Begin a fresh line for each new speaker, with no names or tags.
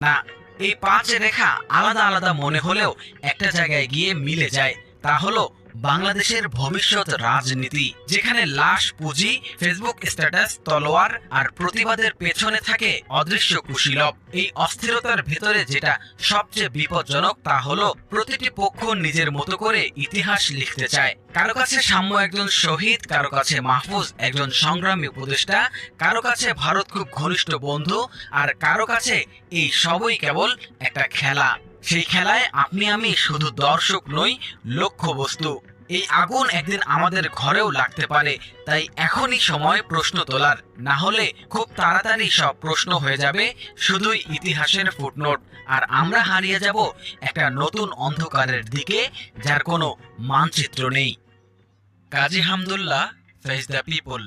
না, এই ৫ রেখা আলাদা আলাদা মনে হলেও একটা জায়গায় গিয়ে মিলে যায়। তা হলো বাংলাদেশের ভবিষ্যৎ রাজনীতি, যেখানে লাশ পুঁজি, ফেসবুক স্ট্যাটাস তলোয়ার আর প্রতিবাদের পেছনে থাকে অদৃশ্য কুশীলব। এই অস্থিরতার ভেতরে যেটা সবচেয়ে বিপজ্জনক তা হলো প্রতিটি পক্ষ নিজের মতো করে ইতিহাস লিখতে চায়। কারো কাছে সাম্য একজন শহীদ, কারো কাছে মাহফুজ একজন সংগ্রামী উপদেষ্টা, কারো কাছে ভারত খুব ঘনিষ্ঠ বন্ধু, আর কারো কাছে এই সবই কেবল একটা খেলা। সেই খেলায় আপনি আমি শুধু দর্শক নই, লক্ষ্যবস্তু। এই আগুন একদিন আমাদের ঘরেও লাগতে পারে, তাই এখনই সময় প্রশ্ন তোলার। না হলে খুব তাড়াতাড়ি সব প্রশ্ন হয়ে যাবে শুধুই ইতিহাসের ফুটনোট, আর আমরা হারিয়ে যাব একটা নতুন অন্ধকারের দিকে যার কোনো মানচিত্র নেই। কাজী হামদুল্লাহ, ফেস দ্য পিপল।